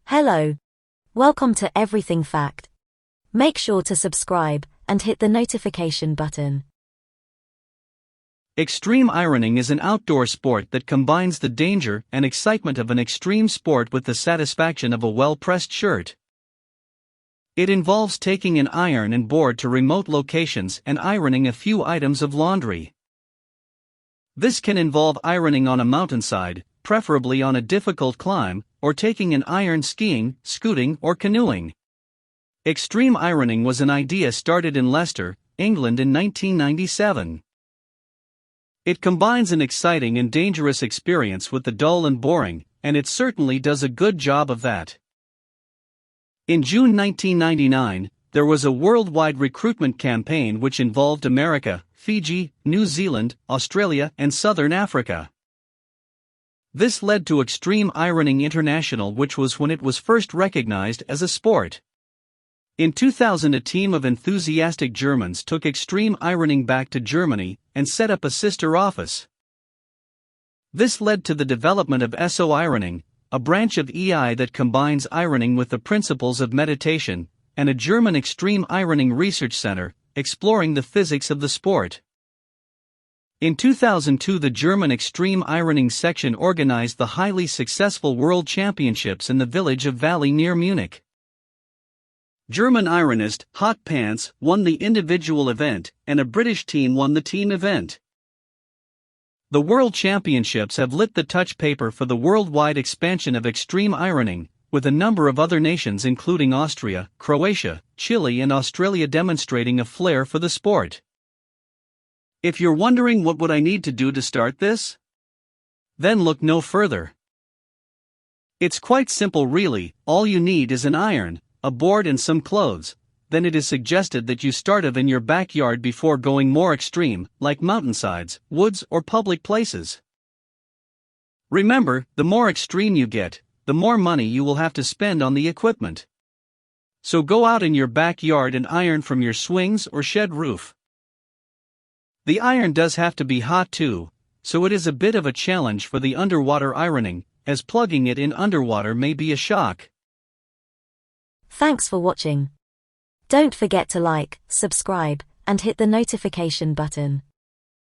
Hello. Welcome to Everything Fact. Make sure to subscribe and hit the notification button. Extreme ironing is an outdoor sport that combines the danger and excitement of an extreme sport with the satisfaction of a well-pressed shirt. It involves taking an iron and board to remote locations and ironing a few items of laundry. This can involve ironing on a mountainside, preferably on a difficult climb, or taking an iron skiing, scooting, or canoeing. Extreme ironing was an idea started in Leicester, England in 1997. It combines an exciting and dangerous experience with the dull and boring, and it certainly does a good job of that. In June 1999, there was a worldwide recruitment campaign which involved America, Fiji, New Zealand, Australia, and Southern Africa. This led to Extreme Ironing International, which was when it was first recognized as a sport. In 2000, a team of enthusiastic Germans took extreme ironing back to Germany and set up a sister office. This led to the development of SO ironing, a branch of EI that combines ironing with the principles of meditation, and a German extreme ironing research center, exploring the physics of the sport. In 2002, the German Extreme Ironing section organized the highly successful World Championships in the village of Valley near Munich. German ironist Hot Pants won the individual event, and a British team won the team event. The World Championships have lit the touch paper for the worldwide expansion of extreme ironing, with a number of other nations including Austria, Croatia, Chile, and Australia demonstrating a flair for the sport. If you're wondering what would I need to do to start this? Then look no further. It's quite simple really. All you need is an iron, a board, and some clothes. Then it is suggested that you start in your backyard before going more extreme, like mountainsides, woods, or public places. Remember, the more extreme you get, the more money you will have to spend on the equipment. So go out in your backyard and iron from your swings or shed roof. The iron does have to be hot too, so it is a bit of a challenge for the underwater ironing, as plugging it in underwater may be a shock. Thanks for watching. Don't forget to like, subscribe, and hit the notification button.